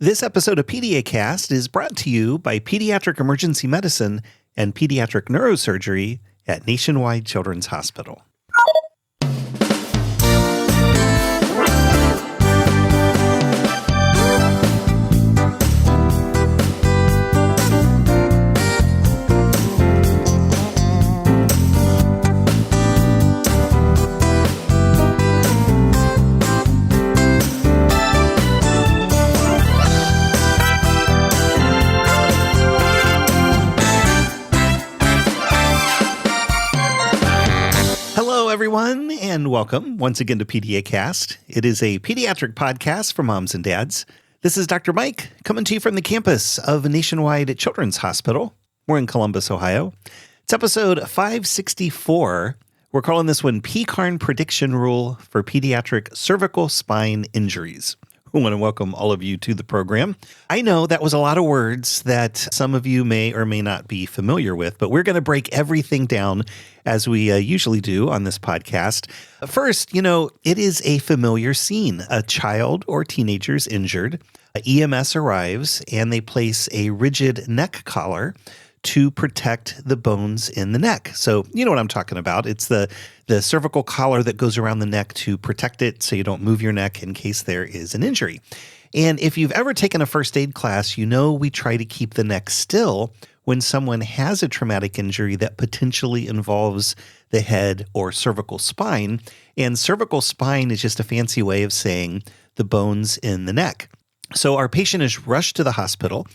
This episode of PediaCast is brought to you by Pediatric Emergency Medicine and Pediatric Neurosurgery at Nationwide Children's Hospital. Everyone, and welcome once again to PediaCast. It is a pediatric podcast for moms and dads. This is Dr. Mike coming to you from the campus of Nationwide Children's Hospital. We're in Columbus, Ohio. It's episode 564. We're calling this one PECARN Prediction Rule for Pediatric Cervical Spine Injuries. I want to welcome all of you to the program. I know that was a lot of words that some of you may or may not be familiar with, but we're going to break everything down as we usually do on this podcast. First, it is a familiar scene. A child or teenager's injured. EMS arrives and they place a rigid neck collar to protect the bones in the neck. So you know what I'm talking about. It's the cervical collar that goes around the neck to protect it so you don't move your neck in case there is an injury. And if you've ever taken a first aid class, you know we try to keep the neck still when someone has a traumatic injury that potentially involves the head or cervical spine. And cervical spine is just a fancy way of saying the bones in the neck. So our patient is rushed to the hospital.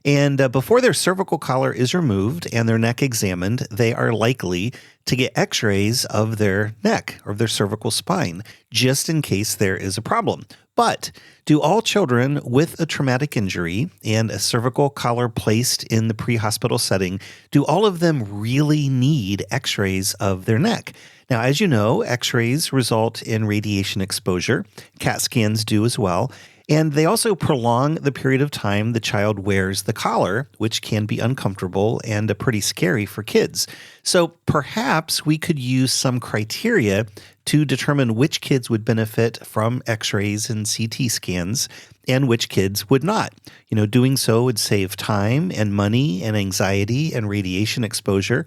And before their cervical collar is removed and their neck examined, they are likely to get x-rays of their neck or their cervical spine, just in case there is a problem. But do all children with a traumatic injury and a cervical collar placed in the pre-hospital setting, do all of them really need x-rays of their neck? Now, as you know, x-rays result in radiation exposure. CAT scans do as well. And they also prolong the period of time the child wears the collar, which can be uncomfortable and pretty scary for kids. So perhaps we could use some criteria to determine which kids would benefit from x-rays and CT scans and which kids would not. Doing so would save time and money and anxiety and radiation exposure.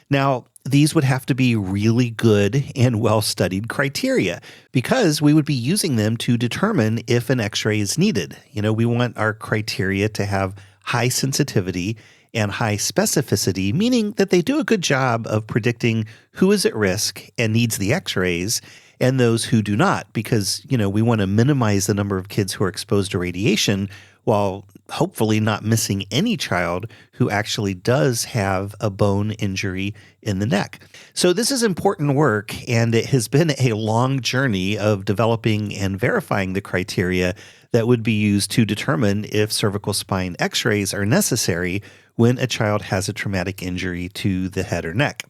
Now, these would have to be really good and well-studied criteria because we would be using them to determine if an x-ray is needed. We want our criteria to have high sensitivity and high specificity, meaning that they do a good job of predicting who is at risk and needs the x-rays and those who do not, because, we want to minimize the number of kids who are exposed to radiation while hopefully not missing any child who actually does have a bone injury in the neck. So this is important work, and it has been a long journey of developing and verifying the criteria that would be used to determine if cervical spine x-rays are necessary when a child has a traumatic injury to the head or neck.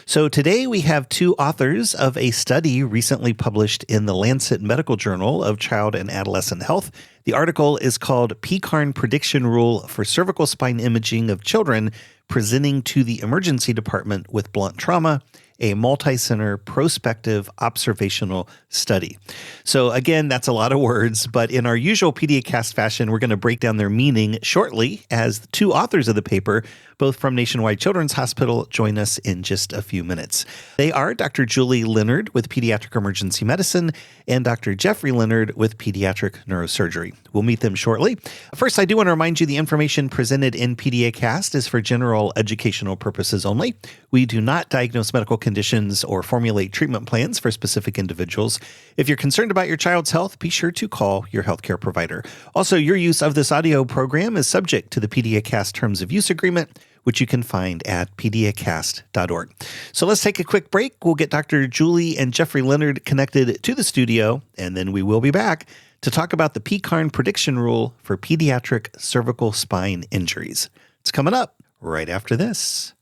So today we have two authors of a study recently published in the Lancet Medical Journal of Child and Adolescent Health. The article is called PECARN Prediction Rule for Cervical Spine Imaging of Children Presenting to the Emergency Department with Blunt Trauma, a multi-center prospective observational study. So again, that's a lot of words, but in our usual PediaCast fashion, we're going to break down their meaning shortly as the two authors of the paper, both from Nationwide Children's Hospital, join us in just a few minutes. They are Dr. Julie Leonard with Pediatric Emergency Medicine and Dr. Jeffrey Leonard with Pediatric Neurosurgery. We'll meet them shortly. First, I do want to remind you the information presented in PediaCast is for general educational purposes only. We do not diagnose medical conditions or formulate treatment plans for specific individuals. If you're concerned about your child's health, be sure to call your healthcare provider. Also, your use of this audio program is subject to the PediaCast Terms of Use Agreement, which you can find at PediaCast.org. So let's take a quick break. We'll get Dr. Julie and Jeffrey Leonard connected to the studio, and then we will be back to talk about the PECARN Prediction Rule for Pediatric Cervical Spine Injuries. It's coming up right after this.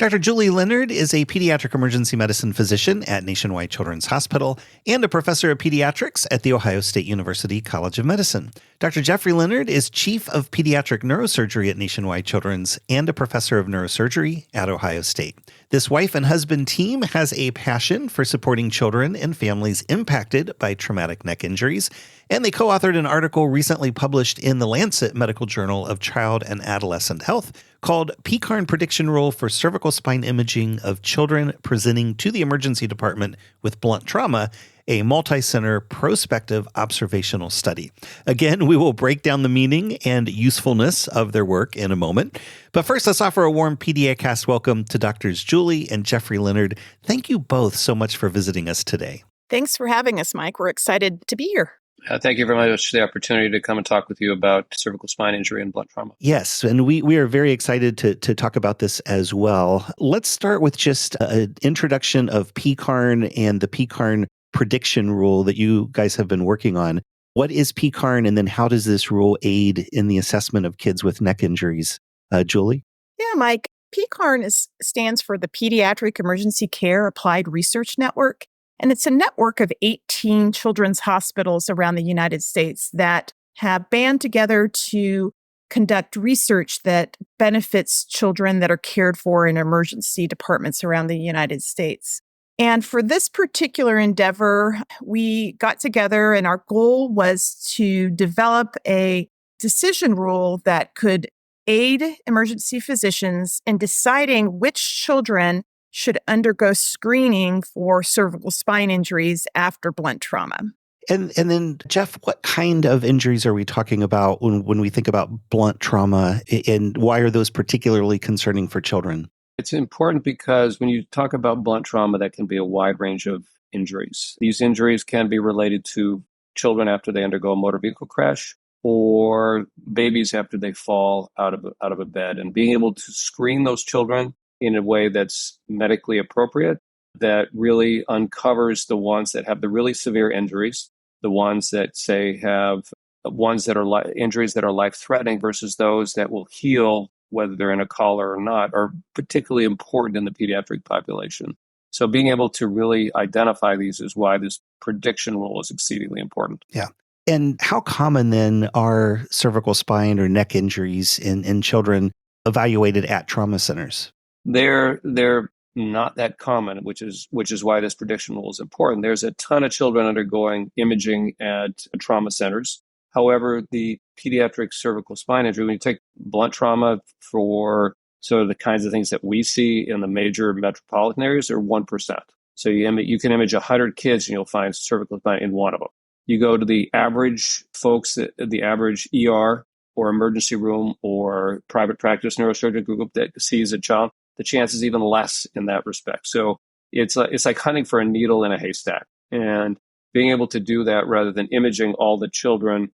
Dr. Julie Leonard is a pediatric emergency medicine physician at Nationwide Children's Hospital and a professor of pediatrics at The Ohio State University College of Medicine. Dr. Jeffrey Leonard is chief of pediatric neurosurgery at Nationwide Children's and a professor of neurosurgery at Ohio State. This wife and husband team has a passion for supporting children and families impacted by traumatic neck injuries, and they co-authored an article recently published in the Lancet Medical Journal of Child and Adolescent Health called PECARN Prediction Rule for Cervical Spine Imaging of Children Presenting to the Emergency Department with Blunt Trauma, a multi-center prospective observational study. Again, we will break down the meaning and usefulness of their work in a moment. But first, let's offer a warm PediaCast welcome to Drs. Julie and Jeffrey Leonard. Thank you both so much for visiting us today. Thanks for having us, Mike. We're excited to be here. Thank you very much for the opportunity to come and talk with you about cervical spine injury and blunt trauma. Yes, and we are very excited to talk about this as well. Let's start with just an introduction of PECARN and the PECARN prediction rule that you guys have been working on. What is PECARN, and then how does this rule aid in the assessment of kids with neck injuries? Julie? Yeah, Mike. PECARN stands for the Pediatric Emergency Care Applied Research Network. And it's a network of 18 children's hospitals around the United States that have band together to conduct research that benefits children that are cared for in emergency departments around the United States. And for this particular endeavor, we got together and our goal was to develop a decision rule that could aid emergency physicians in deciding which children should undergo screening for cervical spine injuries after blunt trauma. And then, Jeff, what kind of injuries are we talking about when we think about blunt trauma, and why are those particularly concerning for children? It's important because when you talk about blunt trauma, that can be a wide range of injuries. These injuries can be related to children after they undergo a motor vehicle crash or babies after they fall out of a bed. And being able to screen those children in a way that's medically appropriate, that really uncovers the ones that have the really severe injuries, the ones that say have ones that are injuries that are life-threatening versus those that will heal, whether they're in a collar or not, are particularly important in the pediatric population. So being able to really identify these is why this prediction rule is exceedingly important. Yeah. And how common then are cervical spine or neck injuries in children evaluated at trauma centers? They're not that common, which is why this prediction rule is important. There's a ton of children undergoing imaging at trauma centers. However, the pediatric cervical spine injury, when you take blunt trauma for sort of the kinds of things that we see in the major metropolitan areas, are 1%. So you can image 100 kids and you'll find cervical spine in one of them. You go to the average folks, the average ER or emergency room or private practice neurosurgery group that sees a child, the chance is even less in that respect. So it's like hunting for a needle in a haystack. And being able to do that rather than imaging all the children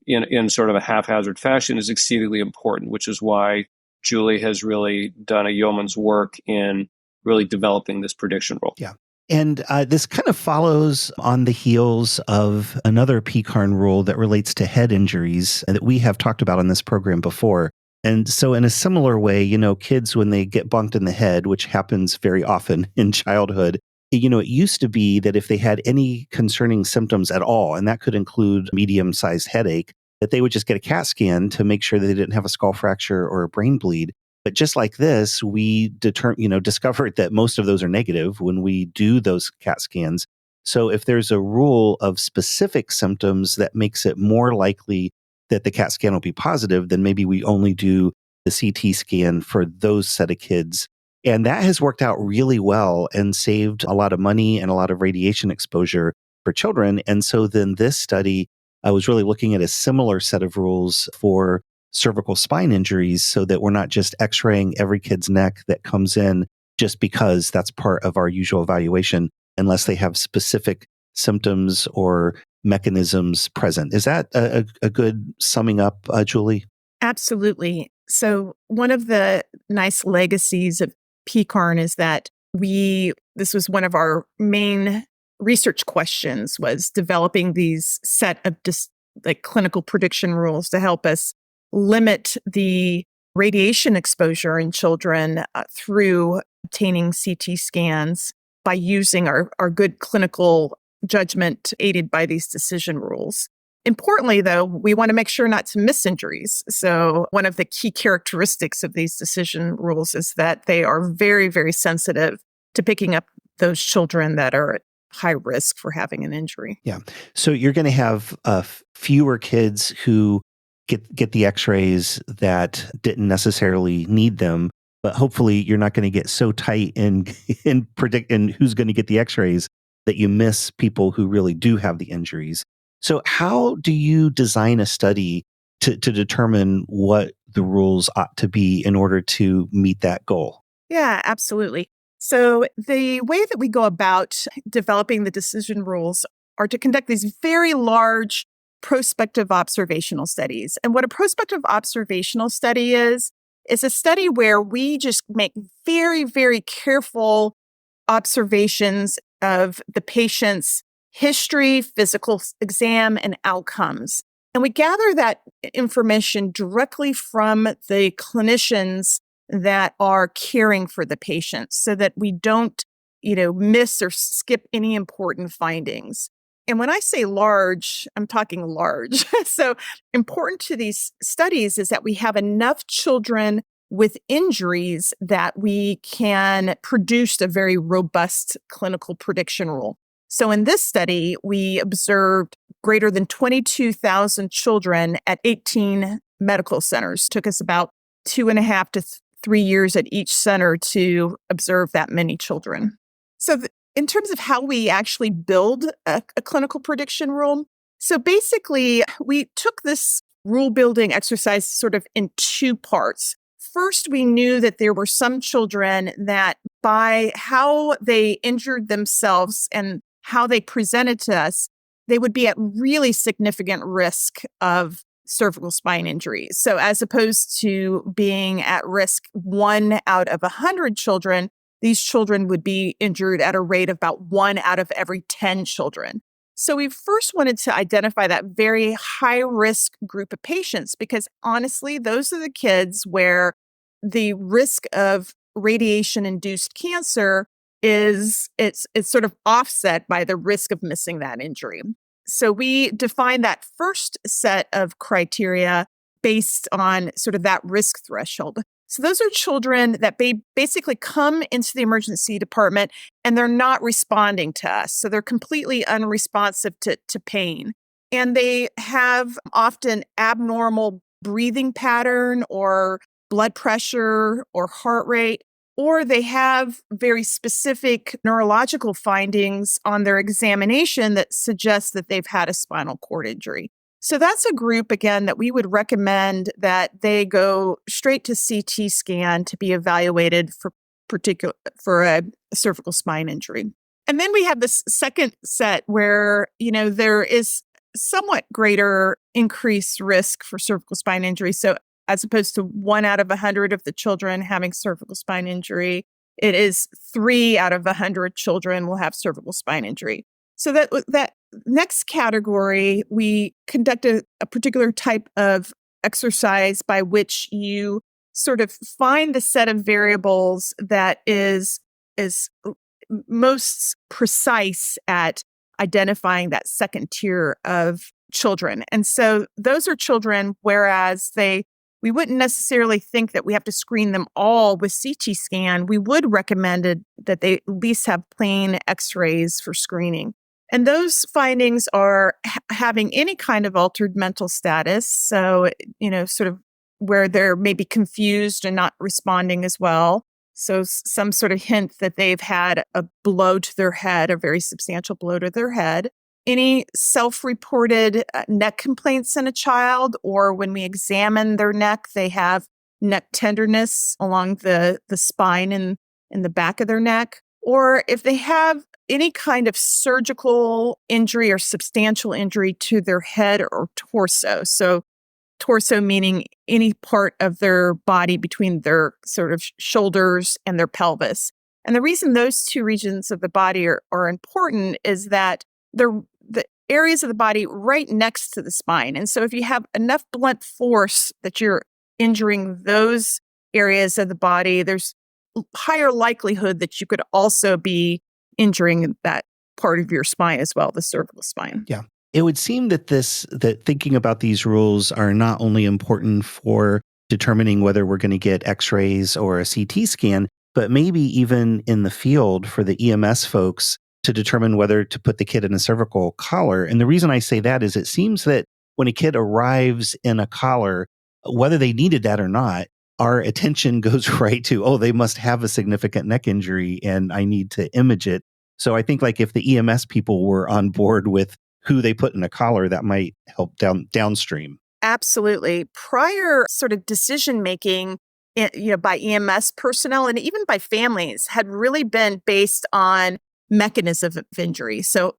in sort of a haphazard fashion is exceedingly important, which is why Julie has really done a yeoman's work in really developing this prediction rule. Yeah. And this kind of follows on the heels of another PECARN rule that relates to head injuries that we have talked about on this program before. And so in a similar way, kids, when they get bonked in the head, which happens very often in childhood, it used to be that if they had any concerning symptoms at all, and that could include medium-sized headache, that they would just get a CAT scan to make sure that they didn't have a skull fracture or a brain bleed. But just like this, we discovered that most of those are negative when we do those CAT scans. So if there's a rule of specific symptoms that makes it more likely that the CAT scan will be positive, then maybe we only do the CT scan for those set of kids. And that has worked out really well and saved a lot of money and a lot of radiation exposure for children. And so then this study, I was really looking at a similar set of rules for cervical spine injuries so that we're not just x-raying every kid's neck that comes in just because that's part of our usual evaluation, unless they have specific symptoms or mechanisms present. Is that a good summing up, Julie? Absolutely. So one of the nice legacies of PECARN is that this was one of our main research questions, was developing these set of clinical prediction rules to help us limit the radiation exposure in children through obtaining CT scans by using our good clinical judgment aided by these decision rules. Importantly, though, we want to make sure not to miss injuries. So one of the key characteristics of these decision rules is that they are very, very sensitive to picking up those children that are at high risk for having an injury. Yeah. So you're going to have fewer kids who get the x-rays that didn't necessarily need them, but hopefully you're not going to get so tight in predicting who's going to get the x-rays that you miss people who really do have the injuries. So how do you design a study to determine what the rules ought to be in order to meet that goal? Yeah, absolutely. So the way that we go about developing the decision rules are to conduct these very large prospective observational studies. And what a prospective observational study is a study where we just make very, very careful observations of the patient's history, physical exam, and outcomes. And we gather that information directly from the clinicians that are caring for the patient so that we don't, miss or skip any important findings. And when I say large, I'm talking large. So important to these studies is that we have enough children with injuries that we can produce a very robust clinical prediction rule. So in this study, we observed greater than 22,000 children at 18 medical centers. It took us about 2.5 to 3 years at each center to observe that many children. So in terms of how we actually build a clinical prediction rule, so basically we took this rule building exercise sort of in two parts. First, we knew that there were some children that by how they injured themselves and how they presented to us, they would be at really significant risk of cervical spine injury. So as opposed to being at risk 1 out of 100 children, these children would be injured at a rate of about 1 out of every 10 children. So we first wanted to identify that very high risk group of patients because honestly, those are the kids where the risk of radiation-induced cancer it's sort of offset by the risk of missing that injury. So we define that first set of criteria based on sort of that risk threshold. So those are children that basically come into the emergency department and they're not responding to us. So they're completely unresponsive to pain. And they have often abnormal breathing pattern or blood pressure or heart rate, or they have very specific neurological findings on their examination that suggest that they've had a spinal cord injury. So that's a group, again, that we would recommend that they go straight to CT scan to be evaluated for a cervical spine injury. And then we have this second set where, there is somewhat greater increased risk for cervical spine injury. So as opposed to 1 out of 100 of the children having cervical spine injury, it is 3 out of 100 children will have cervical spine injury. So that next category, we conducted a particular type of exercise by which you sort of find the set of variables that is most precise at identifying that second tier of children. And so those are children, whereas we wouldn't necessarily think that we have to screen them all with CT scan. We would recommend that they at least have plain x-rays for screening. And those findings are having any kind of altered mental status. So, sort of where they're maybe confused and not responding as well. So some sort of hint that they've had a blow to their head, a very substantial blow to their head. Any self-reported neck complaints in a child, or when we examine their neck, they have neck tenderness along the spine and in the back of their neck, or if they have any kind of surgical injury or substantial injury to their head or torso. So torso meaning any part of their body between their sort of shoulders and their pelvis. And the reason those two regions of the body are important is that they're the areas of the body right next to the spine. And so if you have enough blunt force that you're injuring those areas of the body, there's higher likelihood that you could also be injuring that part of your spine as well, the cervical spine. Yeah. It would seem that that thinking about these rules are not only important for determining whether we're going to get x-rays or a CT scan, but maybe even in the field for the EMS folks to determine whether to put the kid in a cervical collar. And the reason I say that is it seems that when a kid arrives in a collar, whether they needed that or not, our attention goes right to, oh, they must have a significant neck injury and I need to image it. So I think like if the EMS people were on board with who they put in a collar, that might help downstream. Absolutely. Prior sort of decision making, by EMS personnel and even by families had really been based on mechanism of injury. So,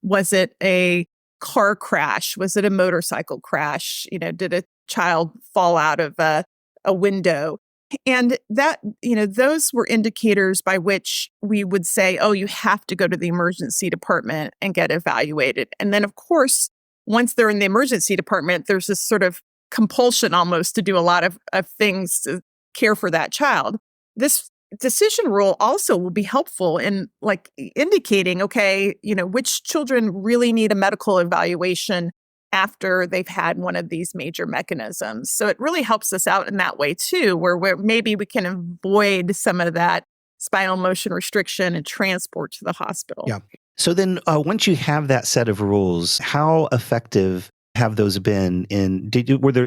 was it a car crash? Was it a motorcycle crash? Did a child fall out of a window? And that, those were indicators by which we would say, oh, you have to go to the emergency department and get evaluated. And then, of course, once they're in the emergency department, there's this sort of compulsion almost to do a lot of things to care for that child. This decision rule also will be helpful in like indicating, okay, which children really need a medical evaluation after they've had one of these major mechanisms. So it really helps us out in that way too, where maybe we can avoid some of that spinal motion restriction and transport to the hospital. Yeah. So then once you have that set of rules, how effective have those been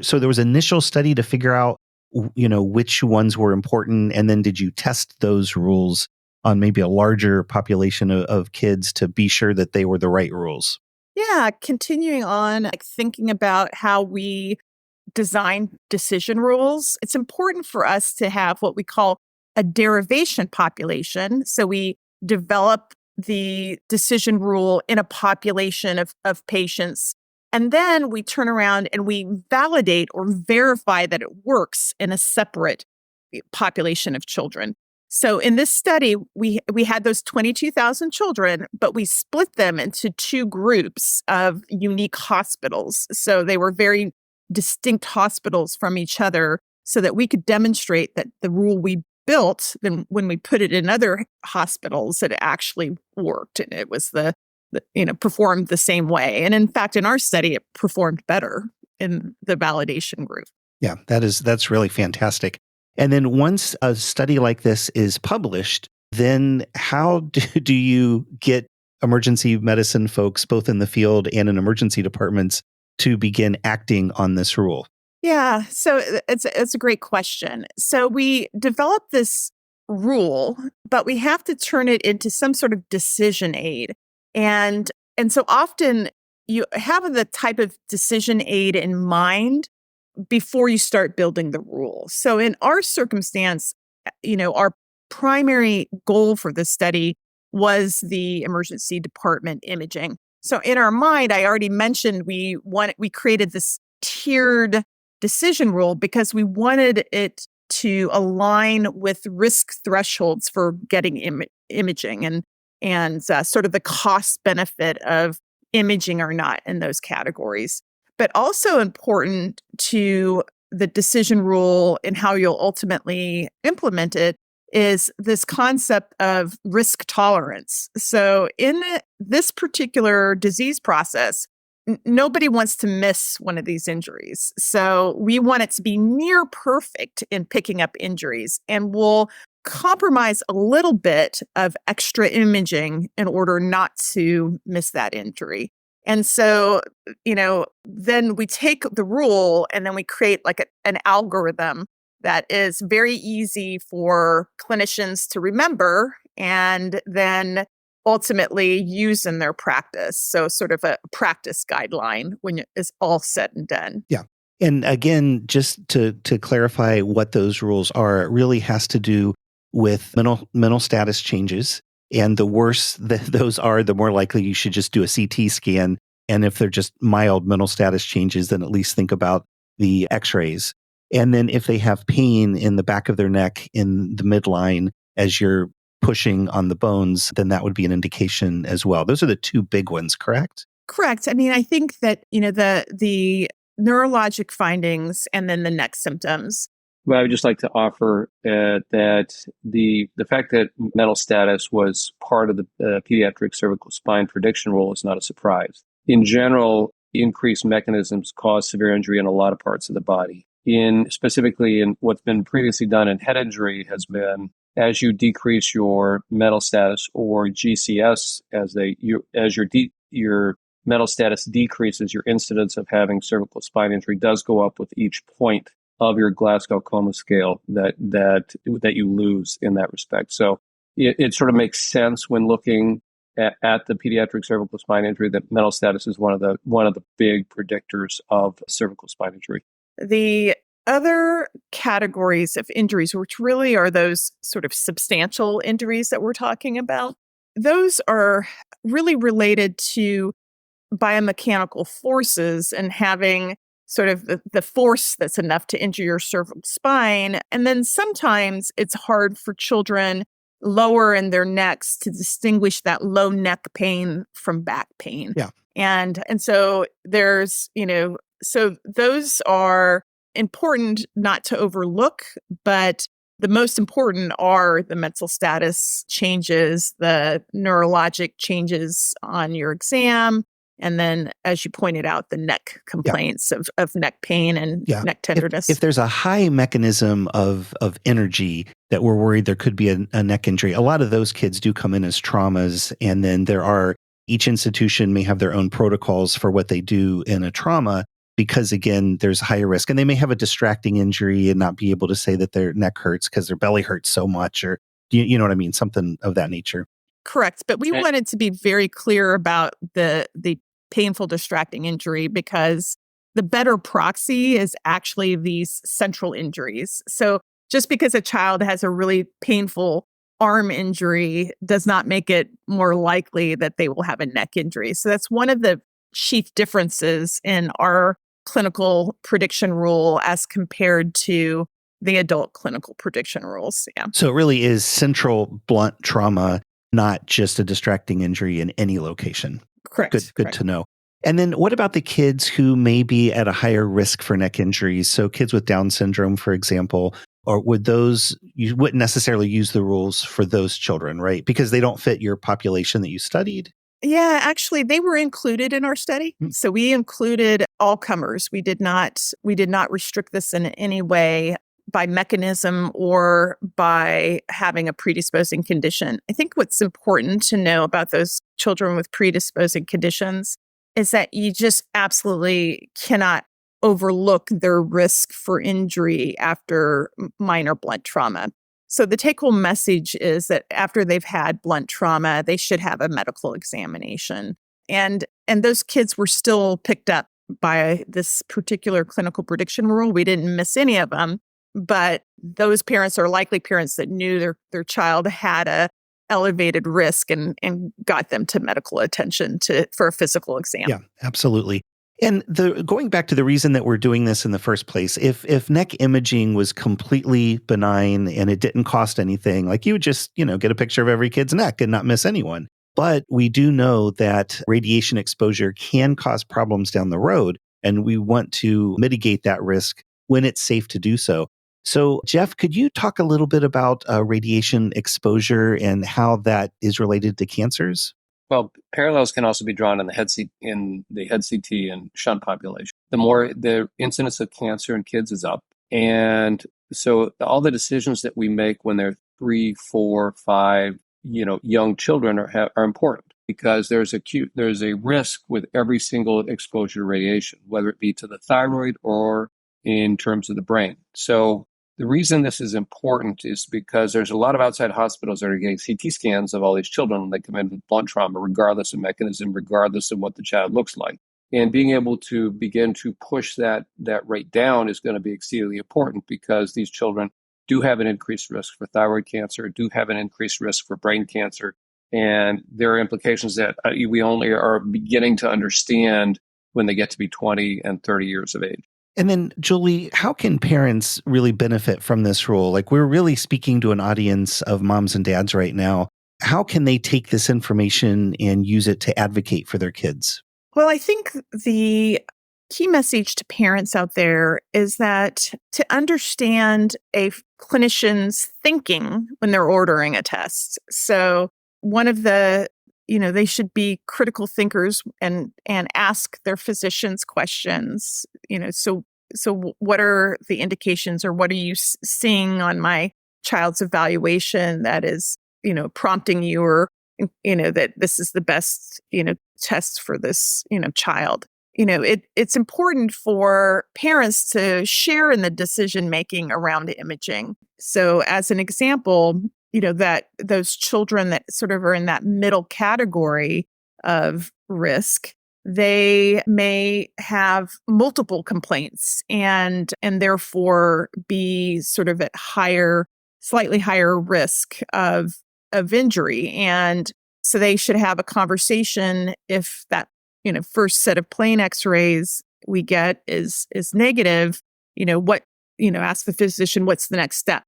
so there was an initial study to figure out, which ones were important. And then did you test those rules on maybe a larger population of kids to be sure that they were the right rules? Yeah, continuing on, like thinking about how we design decision rules, it's important for us to have what we call a derivation population. So we develop the decision rule in a population of patients. And then we turn around and we validate or verify that it works in a separate population of children. So in this study, we had those 22,000 children, but we split them into two groups of unique hospitals. So they were very distinct hospitals from each other so that we could demonstrate that the rule we built, then when we put it in other hospitals, it actually worked and it was performed the same way. And in fact, in our study, it performed better in the validation group. Yeah, that's really fantastic. And then once a study like this is published, then how do you get emergency medicine folks, both in the field and in emergency departments, to begin acting on this rule? Yeah, so it's a great question. So we developed this rule, but we have to turn it into some sort of decision aid. And so often you have the type of decision aid in mind before you start building the rule. So in our circumstance, our primary goal for this study was the emergency department imaging. So in our mind, I already mentioned we created this tiered decision rule because we wanted it to align with risk thresholds for getting imaging and sort of the cost benefit of imaging or not in those categories. But also important to the decision rule and how you'll ultimately implement it is this concept of risk tolerance. So in this particular disease process, nobody wants to miss one of these injuries. So we want it to be near perfect in picking up injuries, and we'll compromise a little bit of extra imaging in order not to miss that injury. And so, then we take the rule and then we create like an algorithm that is very easy for clinicians to remember and then ultimately use in their practice. So sort of a practice guideline when it's all said and done. Yeah. And again, just to clarify what those rules are, it really has to do with mental status changes. And the worse those are, the more likely you should just do a CT scan. And if they're just mild mental status changes, then at least think about the x-rays. And then if they have pain in the back of their neck in the midline as you're pushing on the bones, then that would be an indication as well. Those are the two big ones, correct? Correct. I mean, I think that, the neurologic findings and then the neck symptoms. Well, I would just like to offer that the fact that mental status was part of the pediatric cervical spine prediction rule is not a surprise. In general, increased mechanisms cause severe injury in a lot of parts of the body. Specifically in what's been previously done in head injury has been as you decrease your mental status or GCS your mental status decreases, your incidence of having cervical spine injury does go up with each point of your Glasgow Coma scale that you lose in that respect. So it sort of makes sense when looking at the pediatric cervical spine injury that mental status is one of the big predictors of cervical spine injury. The other categories of injuries, which really are those sort of substantial injuries that we're talking about, those are really related to biomechanical forces and having sort of the force that's enough to injure your cervical spine. And then sometimes it's hard for children lower in their necks to distinguish that low neck pain from back pain. Yeah. And so there's, so those are important not to overlook, but the most important are the mental status changes, the neurologic changes on your exam, and then, as you pointed out, the neck complaints of neck pain and neck tenderness. If there's a high mechanism of energy that we're worried there could be a neck injury, a lot of those kids do come in as traumas. And then each institution may have their own protocols for what they do in a trauma because, again, there's higher risk. And they may have a distracting injury and not be able to say that their neck hurts because their belly hurts so much, or you know what I mean? Something of that nature. Correct. But we wanted to be very clear about the painful distracting injury because the better proxy is actually these central injuries. So just because a child has a really painful arm injury does not make it more likely that they will have a neck injury. So that's one of the chief differences in our clinical prediction rule as compared to the adult clinical prediction rules. Yeah. So it really is central blunt trauma, not just a distracting injury in any location. Correct. Good Correct. to know. And then what about the kids who may be at a higher risk for neck injuries? So kids with Down syndrome, for example, or you wouldn't necessarily use the rules for those children, right? Because they don't fit your population that you studied? Yeah, actually, they were included in our study. So we included all comers. We did not restrict this in any way by mechanism or by having a predisposing condition. I think what's important to know about those children with predisposing conditions is that you just absolutely cannot overlook their risk for injury after minor blunt trauma. So the take-home message is that after they've had blunt trauma, they should have a medical examination. And those kids were still picked up by this particular clinical prediction rule. We didn't miss any of them, but those parents are likely parents that knew their child had a elevated risk and got them to medical attention for a physical exam. Yeah, absolutely. And going back to the reason that we're doing this in the first place, if neck imaging was completely benign and it didn't cost anything, like you would just, get a picture of every kid's neck and not miss anyone. But we do know that radiation exposure can cause problems down the road, and we want to mitigate that risk when it's safe to do so. So, Jeff, could you talk a little bit about radiation exposure and how that is related to cancers? Well, parallels can also be drawn in the head CT and shunt population. The more the incidence of cancer in kids is up. And so all the decisions that we make when they're 3, 4, 5, young children are important because there's a risk with every single exposure to radiation, whether it be to the thyroid or in terms of the brain. So the reason this is important is because there's a lot of outside hospitals that are getting CT scans of all these children when they come in with blunt trauma, regardless of mechanism, regardless of what the child looks like. And being able to begin to push that rate down is going to be exceedingly important because these children do have an increased risk for thyroid cancer, do have an increased risk for brain cancer. And there are implications that we only are beginning to understand when they get to be 20 and 30 years of age. And then, Julie, how can parents really benefit from this rule? Like, we're really speaking to an audience of moms and dads right now. How can they take this information and use it to advocate for their kids? Well, I think the key message to parents out there is that to understand a clinician's thinking when they're ordering a test. So one of the, they should be critical thinkers and ask their physicians questions. So what are the indications, or what are you seeing on my child's evaluation that is, prompting you, or, that this is the best, test for this, child. It's important for parents to share in the decision making around imaging. So as an example, that those children that sort of are in that middle category of risk, they may have multiple complaints and therefore be sort of at slightly higher risk of injury. And so they should have a conversation if that, first set of plain x-rays we get is negative, ask the physician, what's the next step?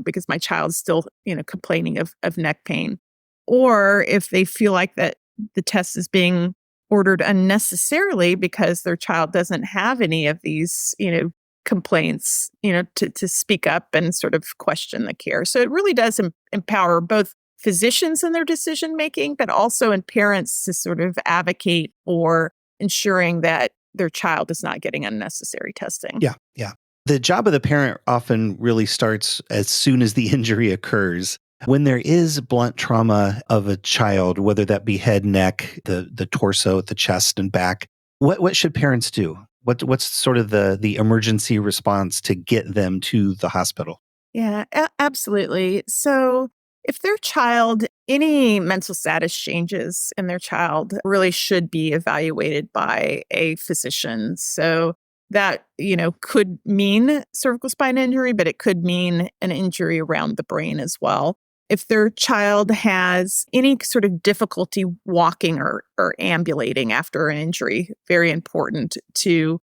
Because my child's still, complaining of neck pain. Or if they feel like that the test is being ordered unnecessarily because their child doesn't have any of these, complaints, to speak up and sort of question the care. So it really does empower both physicians in their decision making, but also in parents to sort of advocate for ensuring that their child is not getting unnecessary testing. Yeah. The job of the parent often really starts as soon as the injury occurs. When there is blunt trauma of a child, whether that be head, neck, the torso, the chest and back, what should parents do? What's sort of the emergency response to get them to the hospital? Yeah, absolutely. So if their child, any mental status changes in their child really should be evaluated by a physician. So that, could mean cervical spine injury, but it could mean an injury around the brain as well. If their child has any sort of difficulty walking or ambulating after an injury, very important to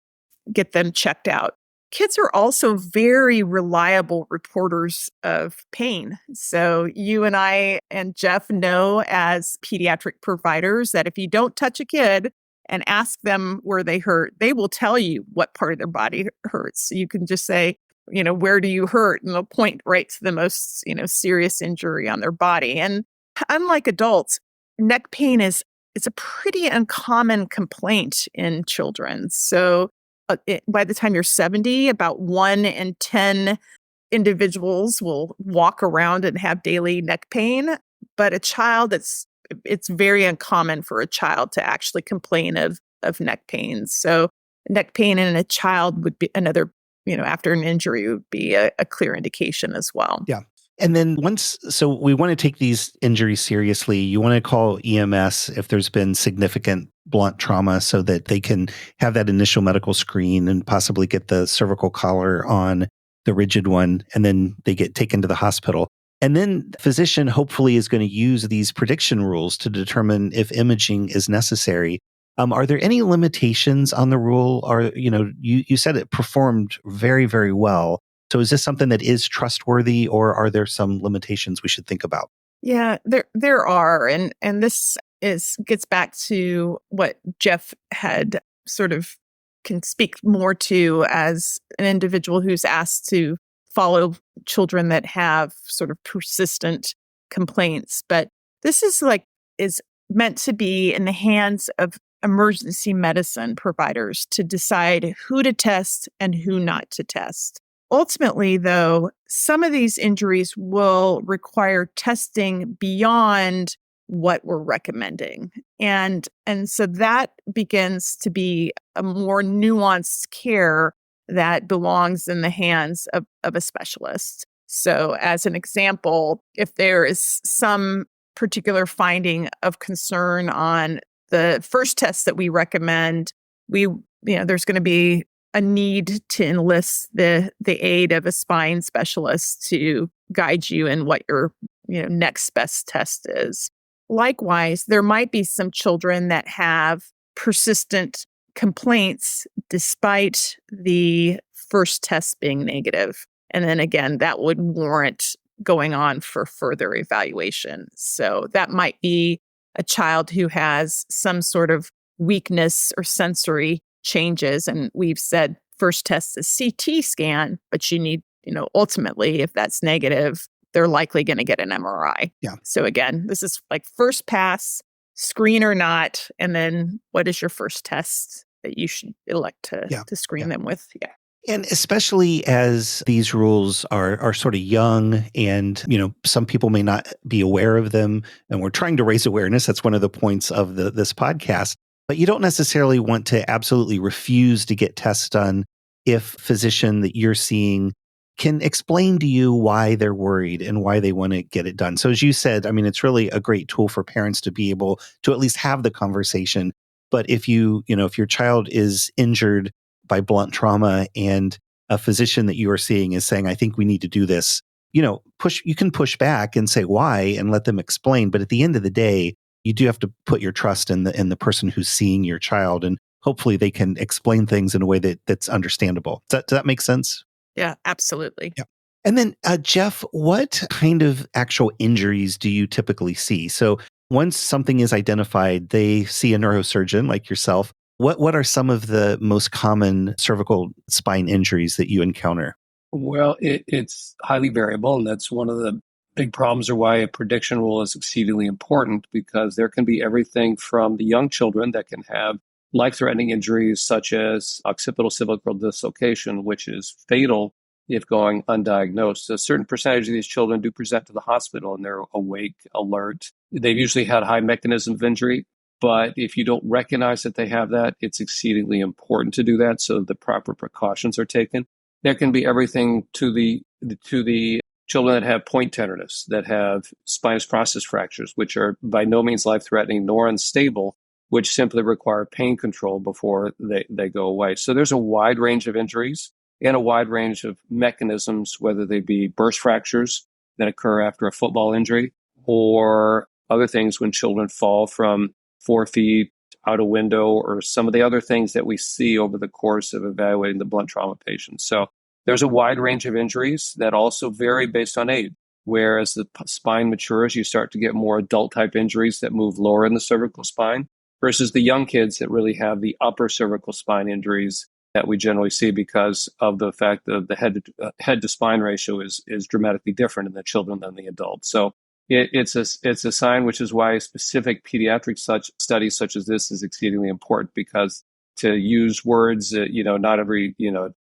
get them checked out. Kids are also very reliable reporters of pain. So you and I and Jeff know as pediatric providers that if you don't touch a kid and ask them where they hurt, they will tell you what part of their body hurts. So you can just say, where do you hurt? And they'll point right to the most, serious injury on their body. And unlike adults, neck pain is a pretty uncommon complaint in children. So by the time you're 70, about 1 in 10 individuals will walk around and have daily neck pain. But a child, it's very uncommon for a child to actually complain of neck pain. So neck pain in a child would be another, after an injury would be a clear indication as well. Yeah. And then so we want to take these injuries seriously. You want to call EMS if there's been significant blunt trauma so that they can have that initial medical screen and possibly get the cervical collar on the rigid one, and then they get taken to the hospital. And then the physician hopefully is going to use these prediction rules to determine if imaging is necessary. Are there any limitations on the rule? Or, you said it performed very, very well. So is this something that is trustworthy, or are there some limitations we should think about? Yeah, there are. And this gets back to what Jeff had sort of can speak more to as an individual who's asked to follow children that have sort of persistent complaints. But this is meant to be in the hands of emergency medicine providers to decide who to test and who not to test. Ultimately, though, some of these injuries will require testing beyond what we're recommending. And so that begins to be a more nuanced care that belongs in the hands of a specialist. So as an example, if there is some particular finding of concern on the first test that we recommend, there's going to be a need to enlist the aid of a spine specialist to guide you in what your next best test is. Likewise, there might be some children that have persistent complaints despite the first test being negative. And then again, that would warrant going on for further evaluation. So that might be a child who has some sort of weakness or sensory changes. And we've said first test is CT scan, but you need, ultimately, if that's negative, they're likely going to get an MRI. Yeah. So again, this is like first pass, screen or not, and then what is your first test that you should elect to screen them with? Yeah. And especially as these rules are sort of young and, some people may not be aware of them, and we're trying to raise awareness. That's one of the points of this podcast. But you don't necessarily want to absolutely refuse to get tests done if physician that you're seeing can explain to you why they're worried and why they want to get it done. So as you said, it's really a great tool for parents to be able to at least have the conversation. But if if your child is injured by blunt trauma and a physician that you are seeing is saying, I think we need to do this, you can push back and say why and let them explain. But at the end of the day, you do have to put your trust in the person who's seeing your child, and hopefully they can explain things in a way that's understandable. Does that make sense? Yeah, absolutely. Yeah. And then, Jeff, what kind of actual injuries do you typically see? So once something is identified, they see a neurosurgeon like yourself. What are some of the most common cervical spine injuries that you encounter? Well, it's highly variable, and that's one of the big problems, or why a prediction rule is exceedingly important, because there can be everything from the young children that can have life-threatening injuries such as occipital cervical dislocation, which is fatal if going undiagnosed. A certain percentage of these children do present to the hospital and they're awake, alert. They've usually had high mechanism of injury. But if you don't recognize that they have that, it's exceedingly important to do that so the proper precautions are taken. There can be everything to the children that have point tenderness, that have spinous process fractures, which are by no means life-threatening nor unstable, which simply require pain control before they go away. So there's a wide range of injuries and a wide range of mechanisms, whether they be burst fractures that occur after a football injury or other things when children fall from 4 feet out a window, or some of the other things that we see over the course of evaluating the blunt trauma patients. So there's a wide range of injuries that also vary based on age. Whereas the spine matures, you start to get more adult type injuries that move lower in the cervical spine versus the young kids that really have the upper cervical spine injuries that we generally see because of the fact that the head to spine ratio is dramatically different in the children than the adults. So it's a sign, which is why specific pediatric studies such as this is exceedingly important, because to use words, not every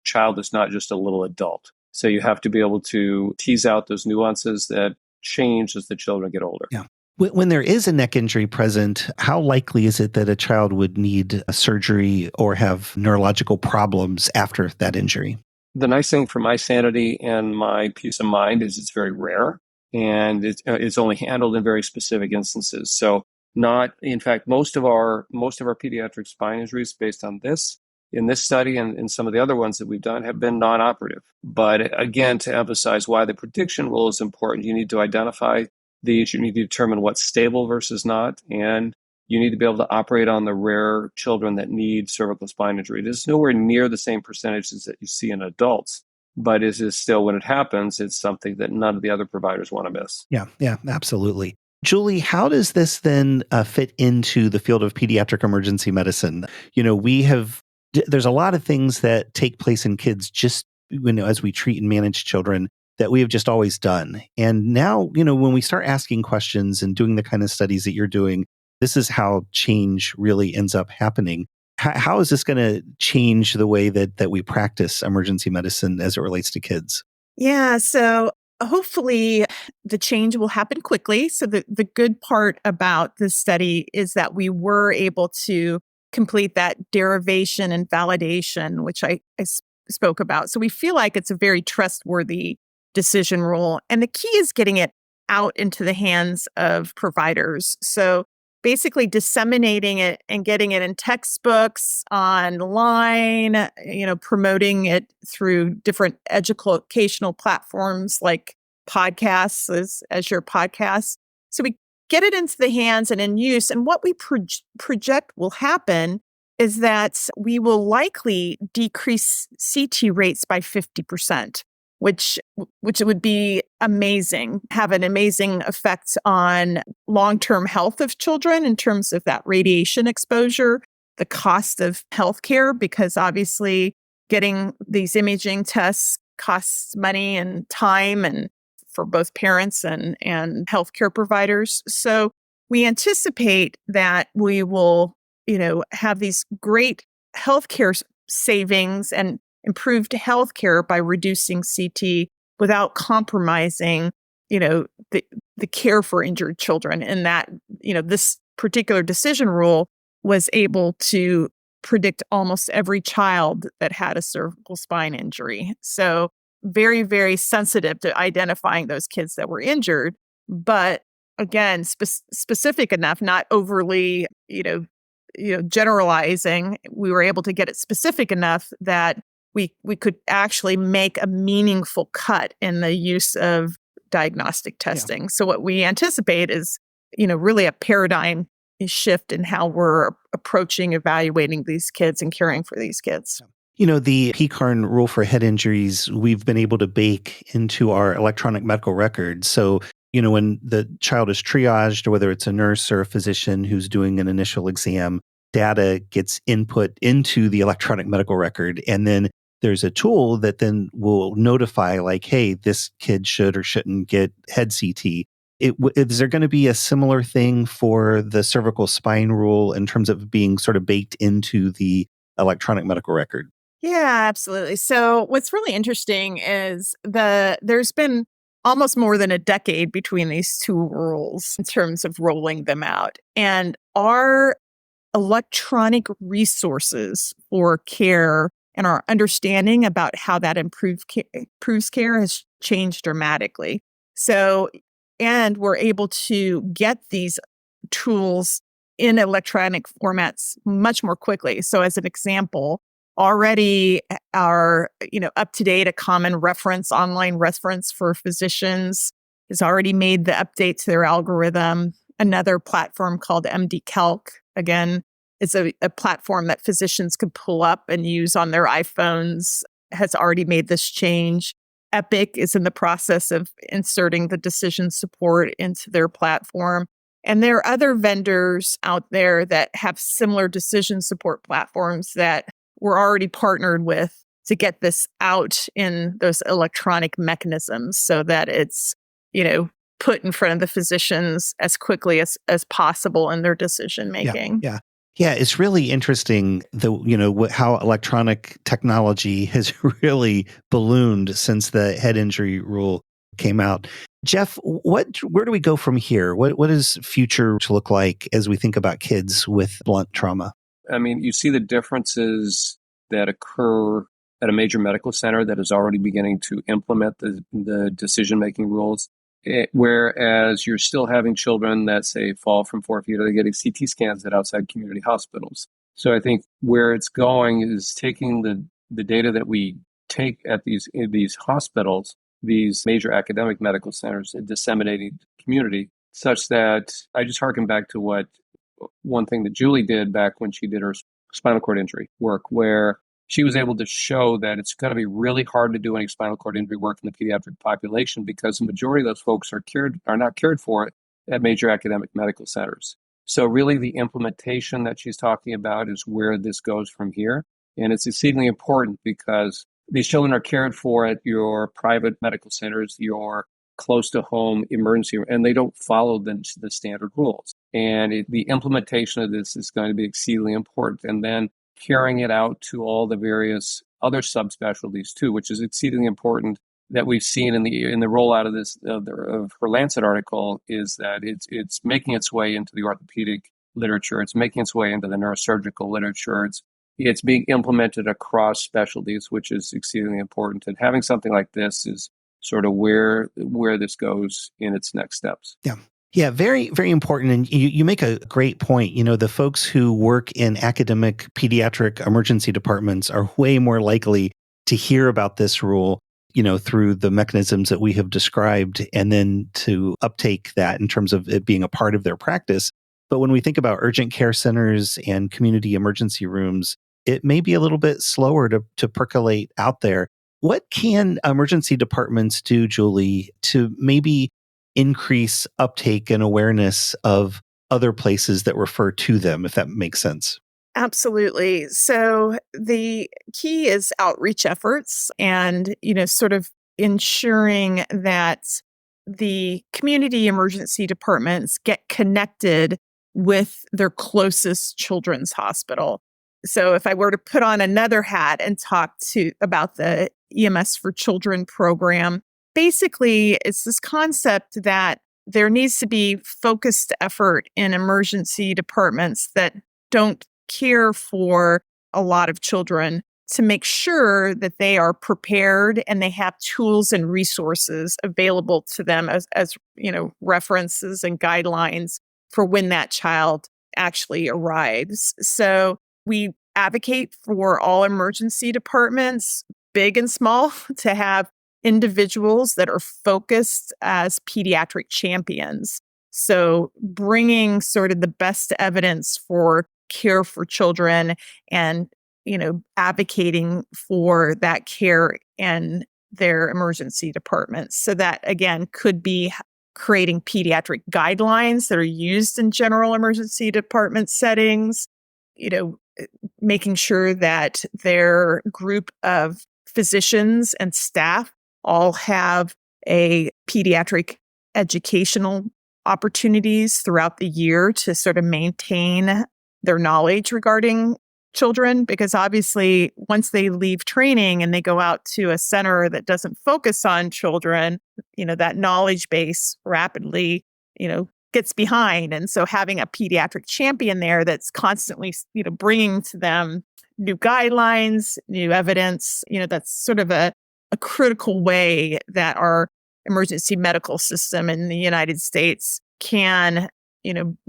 child is not just a little adult. So you have to be able to tease out those nuances that change as the children get older. Yeah. When there is a neck injury present, how likely is it that a child would need a surgery or have neurological problems after that injury? The nice thing for my sanity and my peace of mind is it's very rare. And it's only handled in very specific instances. So in fact, most of our pediatric spine injuries based on this, in this study and some of the other ones that we've done have been non-operative. But again, to emphasize why the prediction rule is important, you need to identify these, you need to determine what's stable versus not, and you need to be able to operate on the rare children that need cervical spine injury. It is nowhere near the same percentages that you see in adults. But it is still, when it happens, it's something that none of the other providers want to miss. Yeah, absolutely. Julie, how does this then fit into the field of pediatric emergency medicine? There's a lot of things that take place in kids just as we treat and manage children that we have just always done. And now, when we start asking questions and doing the kind of studies that you're doing, this is how change really ends up happening. How is this going to change the way that we practice emergency medicine as it relates to kids? Yeah, so hopefully the change will happen quickly. So the good part about this study is that we were able to complete that derivation and validation, which I spoke about. So we feel like it's a very trustworthy decision rule. And the key is getting it out into the hands of providers. So basically disseminating it and getting it in textbooks, online, promoting it through different educational platforms like podcasts as your podcast. So we get it into the hands and in use. And what we project will happen is that we will likely decrease CT rates by 50%. Which would be amazing, have an amazing effect on long-term health of children in terms of that radiation exposure, the cost of healthcare, because obviously getting these imaging tests costs money and time, and for both parents and healthcare providers. So we anticipate that we will, have these great healthcare savings and improved healthcare by reducing CT without compromising, the care for injured children. And that, this particular decision rule was able to predict almost every child that had a cervical spine injury. So very, very sensitive to identifying those kids that were injured, but again, specific enough, not overly, generalizing. We were able to get it specific enough that we could actually make a meaningful cut in the use of diagnostic testing. Yeah. So what we anticipate is, really a paradigm shift in how we're approaching evaluating these kids and caring for these kids. The PECARN rule for head injuries, we've been able to bake into our electronic medical record. So, when the child is triaged, or whether it's a nurse or a physician who's doing an initial exam, data gets input into the electronic medical record. And then there's a tool that then will notify, like, hey, this kid should or shouldn't get head CT. Is there going to be a similar thing for the cervical spine rule in terms of being sort of baked into the electronic medical record? Yeah, absolutely. So what's really interesting is there's been almost more than a decade between these two rules in terms of rolling them out. And our electronic resources for care and our understanding about how that improves care has changed dramatically. So, and we're able to get these tools in electronic formats much more quickly. So as an example, already our, up to date, a common reference, online reference for physicians has already made the update to their algorithm. Another platform called MD Calc, again, is a platform that physicians can pull up and use on their iPhones, has already made this change. Epic is in the process of inserting the decision support into their platform. And there are other vendors out there that have similar decision support platforms that we're already partnered with to get this out in those electronic mechanisms so that it's, put in front of the physicians as quickly as possible in their decision making. Yeah, it's really interesting how electronic technology has really ballooned since the head injury rule came out. Jeff, where do we go from here? What does future to look like as we think about kids with blunt trauma? I mean, you see the differences that occur at a major medical center that is already beginning to implement the decision-making rules. Whereas you're still having children that, say, fall from 4 feet, or they're getting CT scans at outside community hospitals. So I think where it's going is taking the data that we take at these hospitals, these major academic medical centers, and disseminating to the community, such that I just harken back to one thing that Julie did back when she did her spinal cord injury work, where she was able to show that it's going to be really hard to do any spinal cord injury work in the pediatric population because the majority of those folks are not cared for at major academic medical centers. So really the implementation that she's talking about is where this goes from here. And it's exceedingly important because these children are cared for at your private medical centers, your close to home emergency, and they don't follow the standard rules. And the implementation of this is going to be exceedingly important. And then carrying it out to all the various other subspecialties too, which is exceedingly important that we've seen in the rollout of this of her Lancet article, is that it's making its way into the orthopedic literature, it's making its way into the neurosurgical literature, it's being implemented across specialties, which is exceedingly important. And having something like this is sort of where this goes in its next steps. Yeah, very, very important. And you make a great point. The folks who work in academic pediatric emergency departments are way more likely to hear about this rule, through the mechanisms that we have described, and then to uptake that in terms of it being a part of their practice. But when we think about urgent care centers and community emergency rooms, it may be a little bit slower to percolate out there. What can emergency departments do, Julie, to maybe increase uptake and awareness of other places that refer to them, if that makes sense? Absolutely. So the key is outreach efforts and, sort of ensuring that the community emergency departments get connected with their closest children's hospital. So if I were to put on another hat and talk about the EMS for Children program, basically it's this concept that there needs to be focused effort in emergency departments that don't care for a lot of children to make sure that they are prepared and they have tools and resources available to them as references and guidelines for when that child actually arrives. So we advocate for all emergency departments, big and small, to have individuals that are focused as pediatric champions. So bringing sort of the best evidence for care for children and, advocating for that care in their emergency departments. So that, again, could be creating pediatric guidelines that are used in general emergency department settings, making sure that their group of physicians and staff all have a pediatric educational opportunities throughout the year to sort of maintain their knowledge regarding children, because obviously once they leave training and they go out to a center that doesn't focus on children, that knowledge base rapidly, gets behind. And so having a pediatric champion there that's constantly, bringing to them new guidelines, new evidence, that's sort of a critical way that our emergency medical system in the United States can,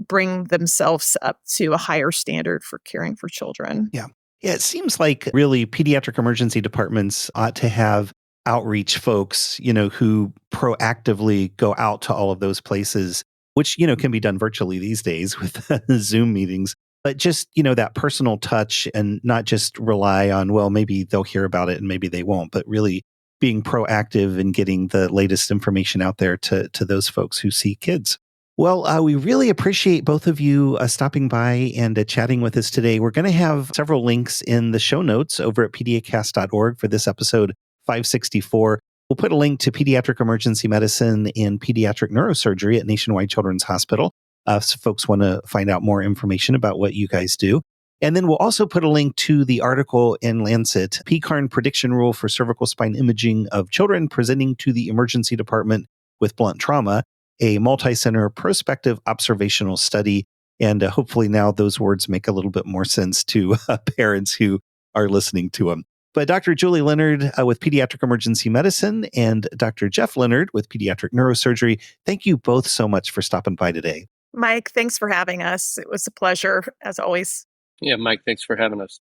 bring themselves up to a higher standard for caring for children. Yeah. Yeah. It seems like really pediatric emergency departments ought to have outreach folks, who proactively go out to all of those places, which, can be done virtually these days with Zoom meetings. But just, that personal touch and not just rely on, well, maybe they'll hear about it and maybe they won't, but really being proactive and getting the latest information out there to those folks who see kids. Well, we really appreciate both of you stopping by and chatting with us today. We're going to have several links in the show notes over at PediaCast.org for this episode 564. We'll put a link to pediatric emergency medicine and pediatric neurosurgery at Nationwide Children's Hospital. So folks want to find out more information about what you guys do. And then we'll also put a link to the article in Lancet, PECARN Prediction Rule for Cervical Spine Imaging of Children Presenting to the Emergency Department with Blunt Trauma, a multi-center prospective observational study. And hopefully now those words make a little bit more sense to parents who are listening to them. But Dr. Julie Leonard with Pediatric Emergency Medicine and Dr. Jeff Leonard with Pediatric Neurosurgery, thank you both so much for stopping by today. Mike, thanks for having us. It was a pleasure, as always. Yeah, Mike, thanks for having us.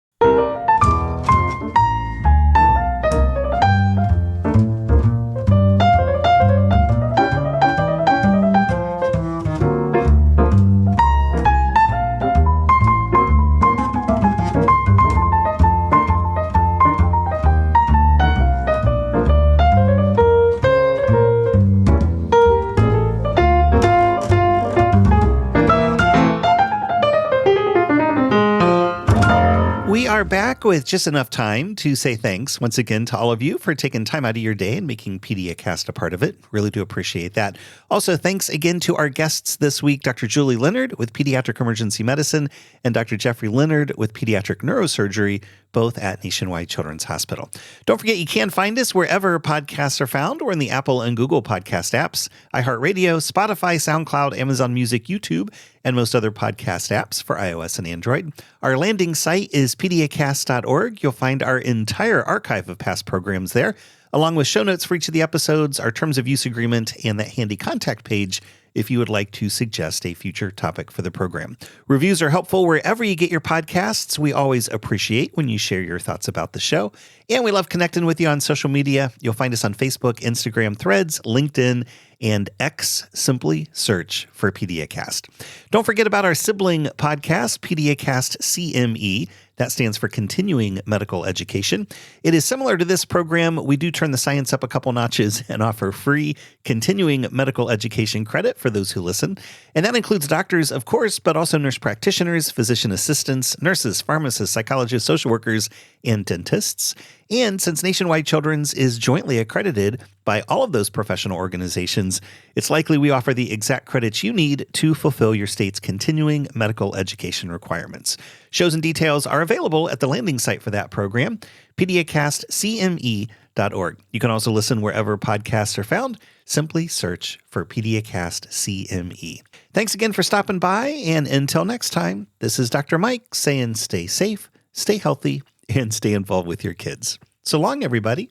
We are back with just enough time to say thanks once again to all of you for taking time out of your day and making PediaCast a part of it. Really do appreciate that. Also, thanks again to our guests this week, Dr. Julie Leonard with Pediatric Emergency Medicine and Dr. Jeffrey Leonard with Pediatric Neurosurgery, both at Nationwide Children's Hospital. Don't forget, you can find us wherever podcasts are found or in the Apple and Google podcast apps, iHeartRadio, Spotify, SoundCloud, Amazon Music, YouTube, and most other podcast apps for iOS and Android. Our landing site is PediaCast.org. You'll find our entire archive of past programs there, along with show notes for each of the episodes, our terms of use agreement, and that handy contact page if you would like to suggest a future topic for the program. Reviews are helpful wherever you get your podcasts. We always appreciate when you share your thoughts about the show. And we love connecting with you on social media. You'll find us on Facebook, Instagram, Threads, LinkedIn, and X, simply search for PediaCast. Don't forget about our sibling podcast, PediaCast CME. That stands for Continuing Medical Education. It is similar to this program. We do turn the science up a couple notches and offer free continuing medical education credit for those who listen. And that includes doctors, of course, but also nurse practitioners, physician assistants, nurses, pharmacists, psychologists, social workers, and dentists. And since Nationwide Children's is jointly accredited by all of those professional organizations, it's likely we offer the exact credits you need to fulfill your state's continuing medical education requirements. Shows and details are available at the landing site for that program, PediaCastCME.org. You can also listen wherever podcasts are found. Simply search for PediaCast CME. Thanks again for stopping by, and until next time, this is Dr. Mike saying stay safe, stay healthy, and stay involved with your kids. So long, everybody.